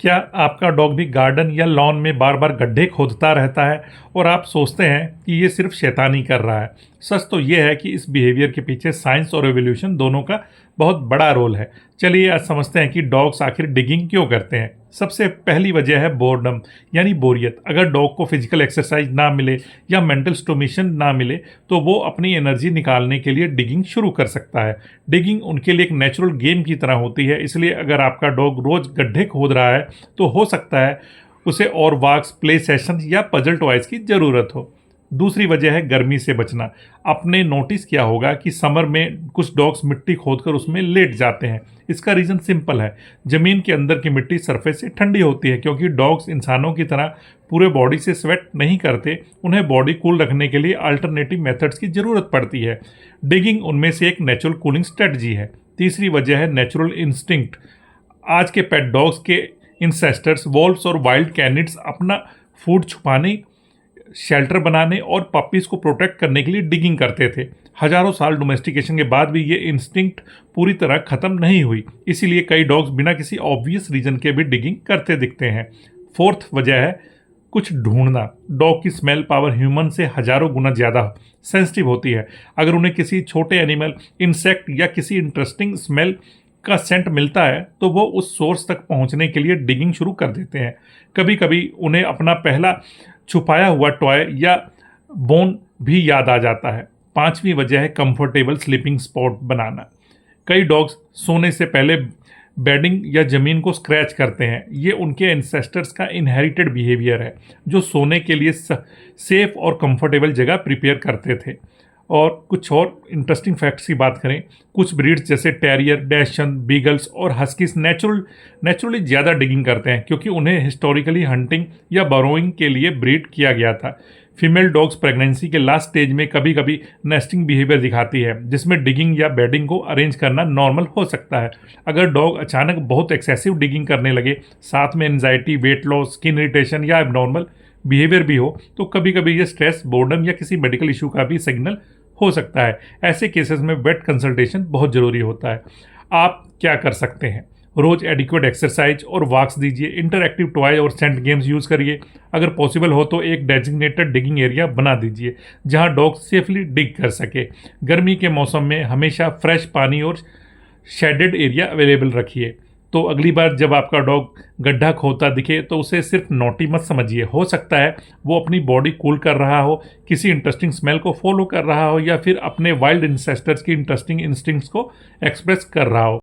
क्या आपका डॉग भी गार्डन या लॉन में बार बार गड्ढे खोदता रहता है और आप सोचते हैं कि ये सिर्फ शैतानी कर रहा है? सच तो ये है कि इस बिहेवियर के पीछे साइंस और एवोल्यूशन दोनों का बहुत बड़ा रोल है। चलिए आज समझते हैं कि डॉग्स आखिर डिगिंग क्यों करते हैं। सबसे पहली वजह है बोर्डम, यानी बोरियत। अगर डॉग को फिजिकल एक्सरसाइज ना मिले या मेंटल स्टिमुलेशन ना मिले तो वो अपनी एनर्जी निकालने के लिए डिगिंग शुरू कर सकता है। डिगिंग उनके लिए एक नेचुरल गेम की तरह होती है, इसलिए अगर आपका डॉग रोज गड्ढे खोद रहा है तो हो सकता है उसे और वॉक्स, प्ले सेशन या पजल टॉयज की ज़रूरत हो। दूसरी वजह है गर्मी से बचना। आपने नोटिस किया होगा कि समर में कुछ डॉग्स मिट्टी खोदकर उसमें लेट जाते हैं। इसका रीज़न सिंपल है, ज़मीन के अंदर की मिट्टी सरफेस से ठंडी होती है। क्योंकि डॉग्स इंसानों की तरह पूरे बॉडी से स्वेट नहीं करते, उन्हें बॉडी कूल रखने के लिए अल्टरनेटिव मेथड्स की ज़रूरत पड़ती है। डिगिंग उनमें से एक नेचुरल कूलिंग स्ट्रेटजी है। तीसरी वजह है नेचुरल इंस्टिंक्ट। आज के पेट डॉग्स के इंसेस्टर्स, वॉल्व्स और वाइल्ड कैनिड्स अपना फूड छुपाने, शेल्टर बनाने और पपीज को प्रोटेक्ट करने के लिए डिगिंग करते थे। हजारों साल डोमेस्टिकेशन के बाद भी ये इंस्टिंक्ट पूरी तरह खत्म नहीं हुई, इसीलिए कई डॉग्स बिना किसी ऑब्वियस रीजन के भी डिगिंग करते दिखते हैं। फोर्थ वजह है कुछ ढूंढना। डॉग की स्मेल पावर ह्यूमन से हजारों गुना ज़्यादा सेंसिटिव होती है। अगर उन्हें किसी छोटे एनिमल, इंसेक्ट या किसी इंटरेस्टिंग स्मेल का सेंट मिलता है तो वो उस सोर्स तक पहुंचने के लिए डिगिंग शुरू कर देते हैं। कभी कभी उन्हें अपना पहला छुपाया हुआ टॉय या बोन भी याद आ जाता है। पांचवी वजह है कंफर्टेबल स्लीपिंग स्पॉट बनाना। कई डॉग्स सोने से पहले बेडिंग या जमीन को स्क्रैच करते हैं। ये उनके एंसेस्टर्स का इनहेरिटेड बिहेवियर है, जो सोने के लिए सेफ और कंफर्टेबल जगह प्रिपेयर करते थे। और कुछ और इंटरेस्टिंग फैक्ट्स की बात करें, कुछ ब्रीड्स जैसे टेरियर, डैशन, बीगल्स और हस्कीज नेचुरली ज़्यादा डिगिंग करते हैं, क्योंकि उन्हें हिस्टोरिकली हंटिंग या बरोइंग के लिए ब्रीड किया गया था। फीमेल डॉग्स प्रेगनेंसी के लास्ट स्टेज में कभी कभी नेस्टिंग बिहेवियर दिखाती है, जिसमें डिगिंग या बेडिंग को अरेंज करना नॉर्मल हो सकता है। अगर डॉग अचानक बहुत एक्सेसिव डिगिंग करने लगे, साथ में anxiety, weight loss, skin irritation या एबनॉर्मल बिहेवियर भी हो, तो कभी कभी ये स्ट्रेस, बोर्डम या किसी मेडिकल इशू का भी सिग्नल हो सकता है। ऐसे केसेस में वेट कंसल्टेशन बहुत ज़रूरी होता है। आप क्या कर सकते हैं? रोज एडिक्वेट एक्सरसाइज और वॉक्स दीजिए, इंटरएक्टिव टॉय और सेंट गेम्स यूज़ करिए। अगर पॉसिबल हो तो एक डेजिग्नेटेड डिगिंग एरिया बना दीजिए जहां डॉग सेफली डिग कर सके। गर्मी के मौसम में हमेशा फ्रेश पानी और शेडेड एरिया अवेलेबल रखिए। तो अगली बार जब आपका डॉग गड्ढा खोदता दिखे तो उसे सिर्फ नोटी मत समझिए। हो सकता है वो अपनी बॉडी कूल कर रहा हो, किसी इंटरेस्टिंग स्मेल को फॉलो कर रहा हो या फिर अपने वाइल्ड इंसेस्टर्स की इंटरेस्टिंग इंस्टिंक्ट्स को एक्सप्रेस कर रहा हो।